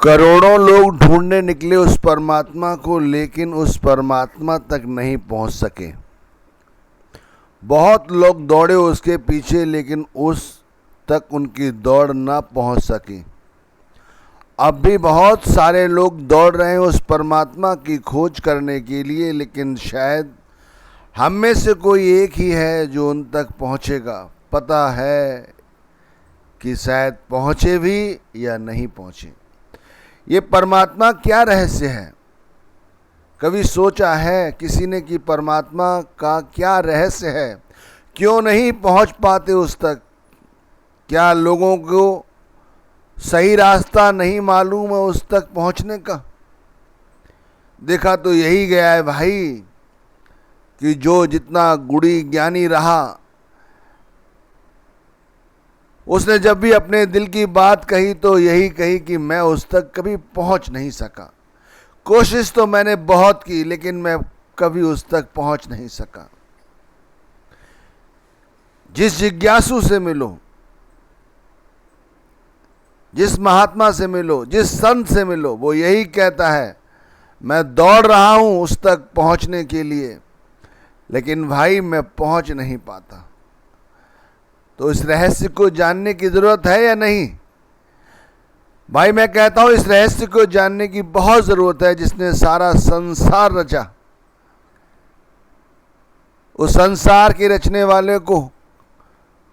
करोड़ों लोग ढूंढने निकले उस परमात्मा को, लेकिन उस परमात्मा तक नहीं पहुंच सके। बहुत लोग दौड़े उसके पीछे, लेकिन उस तक उनकी दौड़ ना पहुंच सकी। अब भी बहुत सारे लोग दौड़ रहे हैं उस परमात्मा की खोज करने के लिए, लेकिन शायद हम में से कोई एक ही है जो उन तक पहुंचेगा। पता है कि शायद पहुंचे भी या नहीं पहुंचे। ये परमात्मा क्या रहस्य है? कभी सोचा है किसी ने कि परमात्मा का क्या रहस्य है? क्यों नहीं पहुंच पाते उस तक? क्या लोगों को सही रास्ता नहीं मालूम है उस तक पहुंचने का? देखा तो यही गया है भाई कि जो जितना गुणी ज्ञानी रहा, उसने जब भी अपने दिल की बात कही तो यही कही कि मैं उस तक कभी पहुंच नहीं सका। कोशिश तो मैंने बहुत की, लेकिन मैं कभी उस तक पहुंच नहीं सका। जिस जिज्ञासु से मिलो, जिस महात्मा से मिलो, जिस संत से मिलो, वो यही कहता है मैं दौड़ रहा हूं उस तक पहुंचने के लिए, लेकिन भाई मैं पहुंच नहीं पाता। तो इस रहस्य को जानने की जरूरत है या नहीं? भाई मैं कहता हूं इस रहस्य को जानने की बहुत जरूरत है। जिसने सारा संसार रचा, उस संसार के रचने वाले को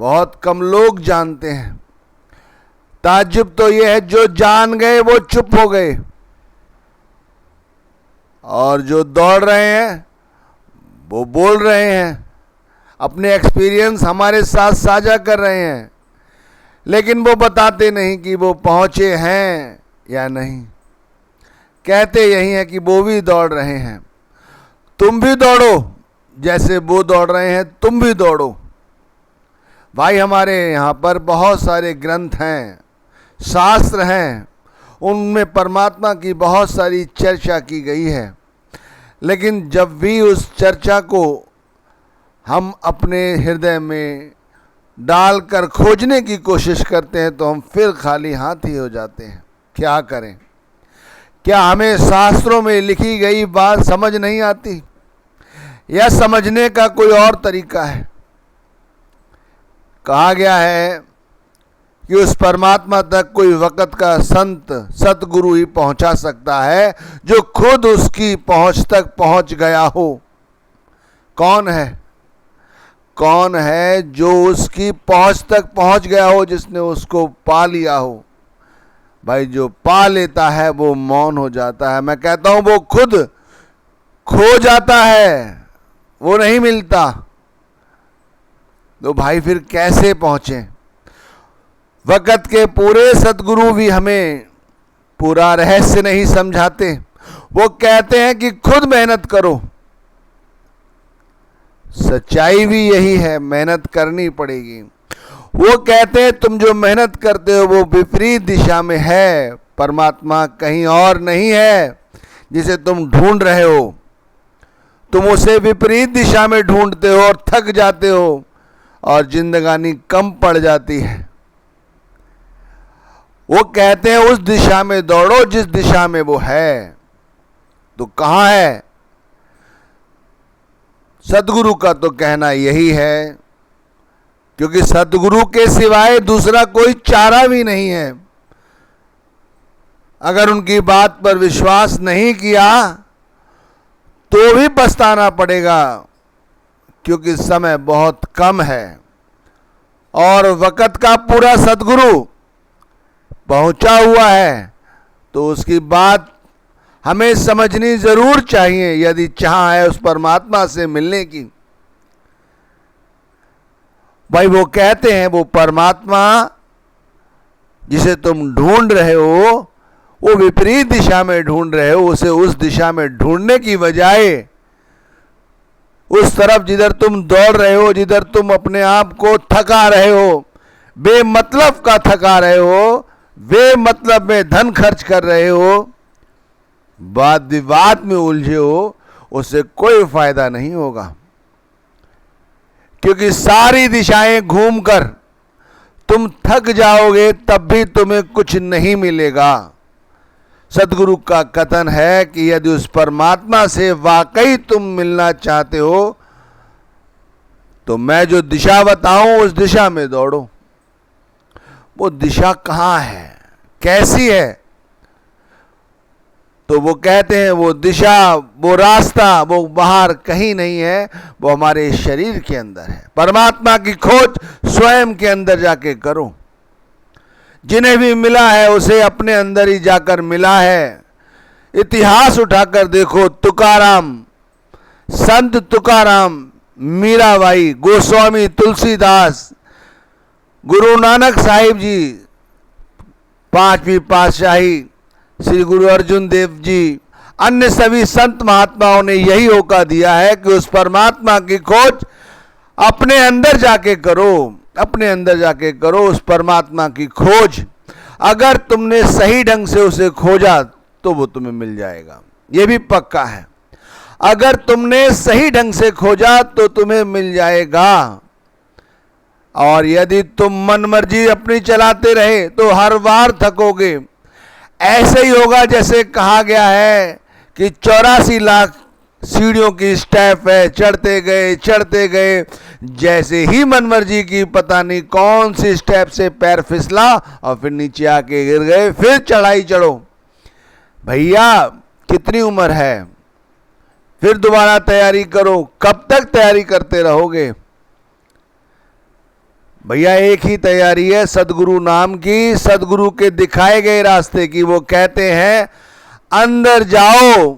बहुत कम लोग जानते हैं। ताज्जुब तो यह है जो जान गए वो चुप हो गए, और जो दौड़ रहे हैं वो बोल रहे हैं, अपने एक्सपीरियंस हमारे साथ साझा कर रहे हैं, लेकिन वो बताते नहीं कि वो पहुंचे हैं या नहीं। कहते यही है कि वो भी दौड़ रहे हैं। तुम भी दौड़ो, जैसे वो दौड़ रहे हैं तुम भी दौड़ो। भाई हमारे यहाँ पर बहुत सारे ग्रंथ हैं, शास्त्र हैं, उनमें परमात्मा की बहुत सारी चर्चा की गई है, लेकिन जब भी उस चर्चा को हम अपने हृदय में डालकर खोजने की कोशिश करते हैं तो हम फिर खाली हाथ ही हो जाते हैं। क्या करें? क्या हमें शास्त्रों में लिखी गई बात समझ नहीं आती, या समझने का कोई और तरीका है? कहा गया है कि उस परमात्मा तक कोई वक़्त का संत सतगुरु ही पहुंचा सकता है, जो खुद उसकी पहुंच तक पहुंच गया हो। कौन है? कौन है जो उसकी पहुंच तक पहुंच गया हो, जिसने उसको पा लिया हो? भाई जो पा लेता है वो मौन हो जाता है। मैं कहता हूं वो खुद खो जाता है, वो नहीं मिलता। तो भाई फिर कैसे पहुंचे? वक़्त के पूरे सतगुरु भी हमें पूरा रहस्य नहीं समझाते। वो कहते हैं कि खुद मेहनत करो। सच्चाई भी यही है, मेहनत करनी पड़ेगी। वो कहते हैं तुम जो मेहनत करते हो वो विपरीत दिशा में है, परमात्मा कहीं और नहीं है जिसे तुम ढूंढ रहे हो। तुम उसे विपरीत दिशा में ढूंढते हो और थक जाते हो और जिंदगानी कम पड़ जाती है। वो कहते हैं उस दिशा में दौड़ो जिस दिशा में वो है। तो कहाँ है? सतगुरु का तो कहना यही है, क्योंकि सतगुरु के सिवाय दूसरा कोई चारा भी नहीं है। अगर उनकी बात पर विश्वास नहीं किया तो भी पछताना पड़ेगा, क्योंकि समय बहुत कम है और वक़्त का पूरा सतगुरु पहुंचा हुआ है। तो उसकी बात हमें समझनी जरूर चाहिए, यदि चाह है उस परमात्मा से मिलने की। भाई वो कहते हैं वो परमात्मा जिसे तुम ढूंढ रहे हो वो विपरीत दिशा में ढूंढ रहे हो। उसे उस दिशा में ढूंढने की बजाय उस तरफ जिधर तुम दौड़ रहे हो, जिधर तुम अपने आप को थका रहे हो, बेमतलब का थका रहे हो, बेमतलब में धन खर्च कर रहे हो, वाद विवाद में उलझे हो, उससे कोई फायदा नहीं होगा। क्योंकि सारी दिशाएं घूमकर तुम थक जाओगे, तब भी तुम्हें कुछ नहीं मिलेगा। सदगुरु का कथन है कि यदि उस परमात्मा से वाकई तुम मिलना चाहते हो तो मैं जो दिशा बताऊं उस दिशा में दौड़ो। वो दिशा कहां है, कैसी है? तो वो कहते हैं वो दिशा, वो रास्ता, वो बाहर कहीं नहीं है, वो हमारे शरीर के अंदर है। परमात्मा की खोज स्वयं के अंदर जाके करो। जिन्हें भी मिला है उसे अपने अंदर ही जाकर मिला है। इतिहास उठाकर देखो, तुकाराम, संत तुकाराम, मीराबाई, गोस्वामी तुलसीदास, गुरु नानक साहिब जी, पांचवी पातशाही, श्री गुरु अर्जुन देव जी, अन्य सभी संत महात्माओं ने यही होका दिया है कि उस परमात्मा की खोज अपने अंदर जाके करो, अपने अंदर जाके करो उस परमात्मा की खोज। अगर तुमने सही ढंग से उसे खोजा तो वो तुम्हें मिल जाएगा, ये भी पक्का है। अगर तुमने सही ढंग से खोजा तो तुम्हें मिल जाएगा। और यदि तुम मन मर्जी अपनी चलाते रहे तो हर बार थकोगे। ऐसे ही होगा जैसे कहा गया है कि 84 लाख सीढ़ियों की स्टेप है, चढ़ते गए, जैसे ही मनमर्जी की पता नहीं कौन सी स्टेप से पैर फिसला और फिर नीचे आके गिर गए, फिर चढ़ाई चढ़ो। भैया कितनी उम्र है, फिर दोबारा तैयारी करो। कब तक तैयारी करते रहोगे? भैया एक ही तैयारी है सदगुरु नाम की, सदगुरु के दिखाए गए रास्ते की। वो कहते हैं अंदर जाओ,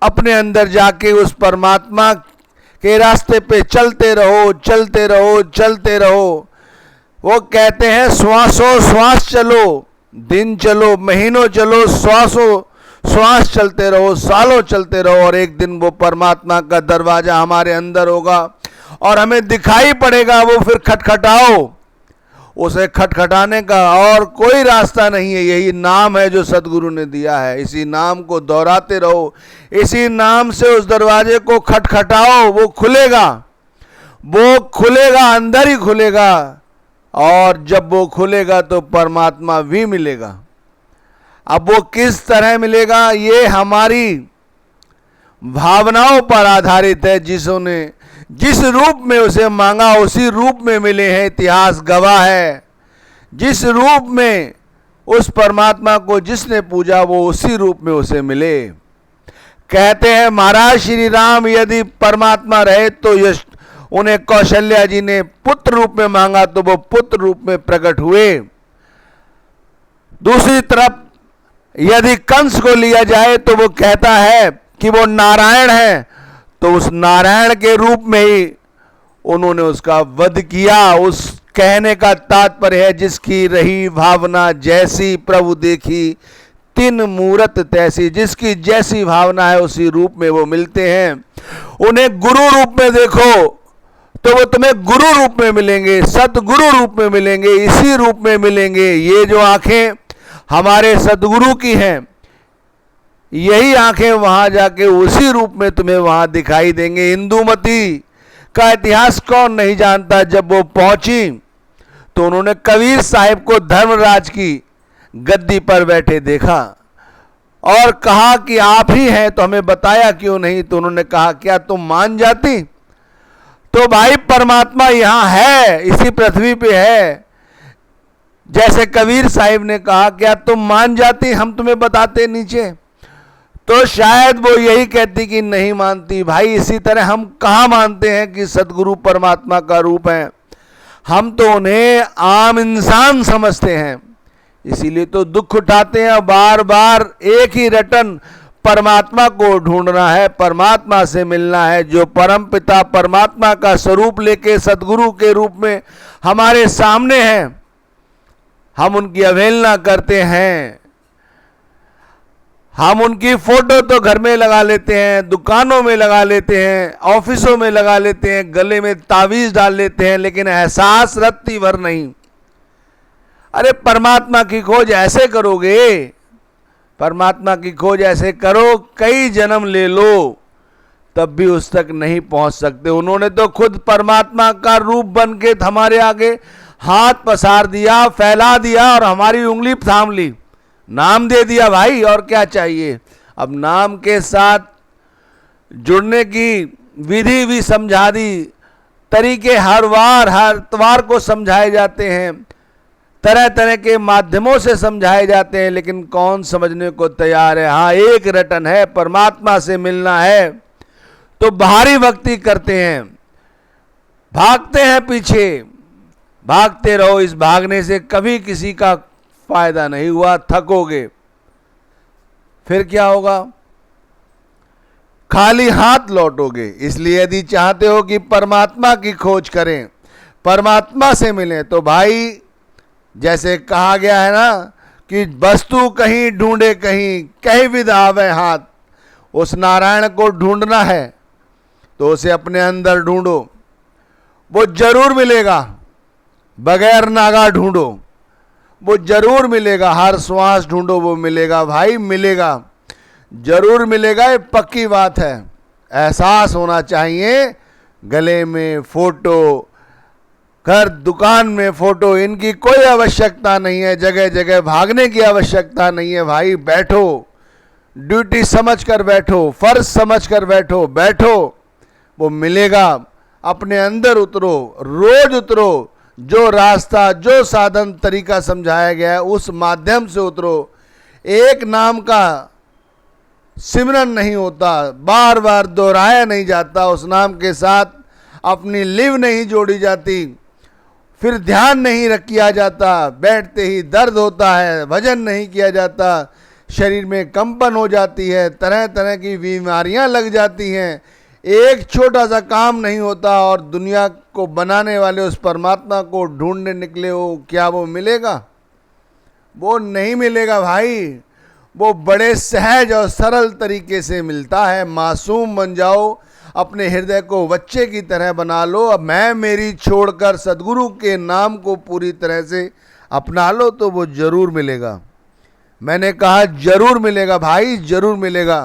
अपने अंदर जाके उस परमात्मा के रास्ते पे चलते रहो, चलते रहो, चलते रहो। वो कहते हैं श्वासों श्वास चलो, दिन चलो, महीनों चलो, श्वासों श्वास चलते रहो, सालों चलते रहो, और एक दिन वो परमात्मा का दरवाजा हमारे अंदर होगा और हमें दिखाई पड़ेगा। वो फिर खटखटाओ, उसे खटखटाने का और कोई रास्ता नहीं है। यही नाम है जो सदगुरु ने दिया है। इसी नाम को दोहराते रहो, इसी नाम से उस दरवाजे को खटखटाओ, वो खुलेगा, वो खुलेगा, अंदर ही खुलेगा। और जब वो खुलेगा तो परमात्मा भी मिलेगा। अब वो किस तरह मिलेगा, ये हमारी भावनाओं पर आधारित है। जिस रूप में उसे मांगा उसी रूप में मिले हैं, इतिहास गवाह है। जिस रूप में उस परमात्मा को जिसने पूजा वो उसी रूप में उसे मिले। कहते हैं महाराज श्री राम यदि परमात्मा रहे तो उन्हें कौशल्या जी ने पुत्र रूप में मांगा तो वो पुत्र रूप में प्रकट हुए। दूसरी तरफ यदि कंस को लिया जाए तो वो कहता है कि वो नारायण है, तो उस नारायण के रूप में ही उन्होंने उसका वध किया। उस कहने का तात्पर्य है जिसकी रही भावना जैसी प्रभु देखी तिन मूरत तैसी। जिसकी जैसी भावना है उसी रूप में वो मिलते हैं। उन्हें गुरु रूप में देखो तो वो तुम्हें गुरु रूप में मिलेंगे, सतगुरु रूप में मिलेंगे, इसी रूप में मिलेंगे। ये जो आंखें हमारे सदगुरु की हैं, यही आंखें वहां जाके उसी रूप में तुम्हें वहां दिखाई देंगे। इंदुमती का इतिहास कौन नहीं जानता। जब वो पहुंची तो उन्होंने कबीर साहिब को धर्मराज की गद्दी पर बैठे देखा और कहा कि आप ही हैं, तो हमें बताया क्यों नहीं। तो उन्होंने कहा क्या तुम मान जाती? तो भाई परमात्मा यहां है, इसी पृथ्वी पे है। जैसे कबीर साहिब ने कहा क्या तुम मान जाती, हम तुम्हें बताते नीचे, तो शायद वो यही कहती कि नहीं मानती। भाई इसी तरह हम कहाँ मानते हैं कि सदगुरु परमात्मा का रूप है। हम तो उन्हें आम इंसान समझते हैं, इसीलिए तो दुख उठाते हैं। बार बार एक ही रटन परमात्मा को ढूंढना है, परमात्मा से मिलना है। जो परम पिता परमात्मा का स्वरूप लेके सदगुरु के रूप में हमारे सामने हैं, हम उनकी अवहेलना करते हैं। हम उनकी फोटो तो घर में लगा लेते हैं, दुकानों में लगा लेते हैं, ऑफिसों में लगा लेते हैं, गले में तावीज डाल लेते हैं, लेकिन एहसास रत्ती भर नहीं। अरे परमात्मा की खोज ऐसे करोगे, परमात्मा की खोज ऐसे करो, कई जन्म ले लो, तब भी उस तक नहीं पहुंच सकते। उन्होंने तो खुद परमात्मा का रूप बन के हमारे आगे हाथ पसार दिया, फैला दिया और हमारी उंगली थाम ली। नाम दे दिया भाई, और क्या चाहिए। अब नाम के साथ जुड़ने की विधि भी समझा दी, तरीके हर इतवार को समझाए जाते हैं, तरह तरह के माध्यमों से समझाए जाते हैं, लेकिन कौन समझने को तैयार है। हाँ, एक रटन है, परमात्मा से मिलना है तो भारी भक्ति करते हैं, भागते हैं पीछे, भागते रहो। इस भागने से कभी किसी का फायदा नहीं हुआ, थकोगे, फिर क्या होगा, खाली हाथ लौटोगे। इसलिए यदि चाहते हो कि परमात्मा की खोज करें, परमात्मा से मिलें, तो भाई जैसे कहा गया है ना कि वस्तु कहीं ढूंढे कहीं, कहीं विध आवे हाथ। उस नारायण को ढूंढना है तो उसे अपने अंदर ढूंढो, वो जरूर मिलेगा। बगैर नागा ढूंढो, वो जरूर मिलेगा। हर श्वास ढूंढो, वो मिलेगा भाई, मिलेगा, जरूर मिलेगा, ये पक्की बात है। एहसास होना चाहिए। गले में फोटो, घर दुकान में फोटो, इनकी कोई आवश्यकता नहीं है। जगह जगह भागने की आवश्यकता नहीं है भाई। बैठो, ड्यूटी समझकर बैठो, फर्ज समझकर बैठो, बैठो, वो मिलेगा। अपने अंदर उतरो, रोज उतरो। जो रास्ता, जो साधन तरीका समझाया गया है उस माध्यम से उतरो। एक नाम का सिमरन नहीं होता, बार बार दोहराया नहीं जाता, उस नाम के साथ अपनी लिव नहीं जोड़ी जाती, फिर ध्यान नहीं किया जाता, बैठते ही दर्द होता है, भजन नहीं किया जाता, शरीर में कंपन हो जाती है, तरह तरह की बीमारियां लग जाती हैं। एक छोटा सा काम नहीं होता और दुनिया को बनाने वाले उस परमात्मा को ढूंढने निकले हो, क्या वो मिलेगा? वो नहीं मिलेगा भाई। वो बड़े सहज और सरल तरीके से मिलता है। मासूम बन जाओ, अपने हृदय को बच्चे की तरह बना लो। अब मैं मेरी छोड़कर सदगुरु के नाम को पूरी तरह से अपना लो तो वो जरूर मिलेगा। मैंने कहा जरूर मिलेगा भाई, जरूर मिलेगा।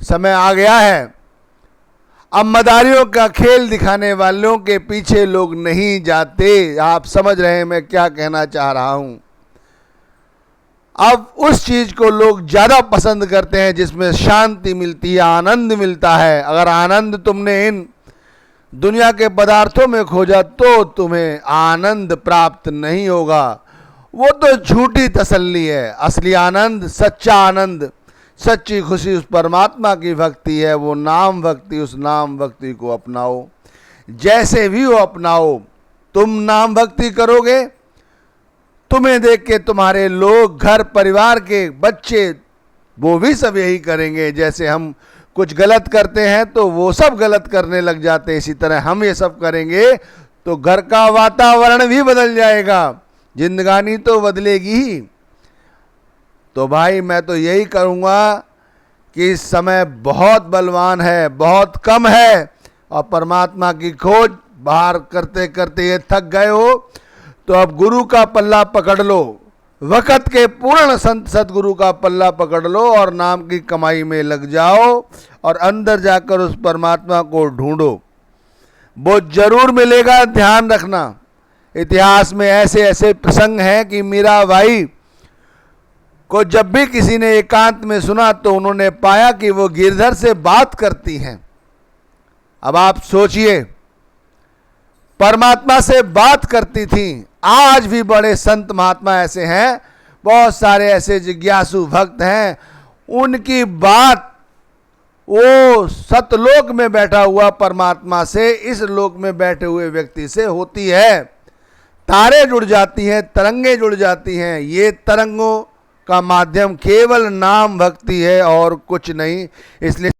समय आ गया है। अब मदारियों का खेल दिखाने वालों के पीछे लोग नहीं जाते। आप समझ रहे हैं मैं क्या कहना चाह रहा हूं। अब उस चीज को लोग ज्यादा पसंद करते हैं जिसमें शांति मिलती है, आनंद मिलता है। अगर आनंद तुमने इन दुनिया के पदार्थों में खोजा तो तुम्हें आनंद प्राप्त नहीं होगा। वो तो झूठी तसल्ली है। असली आनंद, सच्चा आनंद, सच्ची खुशी उस परमात्मा की भक्ति है। वो नाम भक्ति, उस नाम भक्ति को अपनाओ, जैसे भी हो अपनाओ। तुम नाम भक्ति करोगे, तुम्हें देख के तुम्हारे लोग, घर परिवार के बच्चे, वो भी सब यही करेंगे। जैसे हम कुछ गलत करते हैं तो वो सब गलत करने लग जाते हैं, इसी तरह हम ये सब करेंगे तो घर का वातावरण भी बदल जाएगा, जिंदगानी तो बदलेगी ही। तो भाई मैं तो यही करूँगा कि इस समय बहुत बलवान है, बहुत कम है, और परमात्मा की खोज बाहर करते करते ये थक गए हो तो अब गुरु का पल्ला पकड़ लो। वक़्त के पूर्ण संत सदगुरु का पल्ला पकड़ लो और नाम की कमाई में लग जाओ और अंदर जाकर उस परमात्मा को ढूंढो। वो जरूर मिलेगा, ध्यान रखना। इतिहास में ऐसे ऐसे प्रसंग हैं कि मीराबाई को जब भी किसी ने एकांत में सुना तो उन्होंने पाया कि वो गिरधर से बात करती हैं। अब आप सोचिए, परमात्मा से बात करती थी। आज भी बड़े संत महात्मा ऐसे हैं, बहुत सारे ऐसे जिज्ञासु भक्त हैं, उनकी बात वो सतलोक में बैठा हुआ परमात्मा से इस लोक में बैठे हुए व्यक्ति से होती है। तारे जुड़ जाती हैं, तरंगे जुड़ जाती हैं। ये तरंगों का माध्यम केवल नाम भक्ति है और कुछ नहीं। इसलिए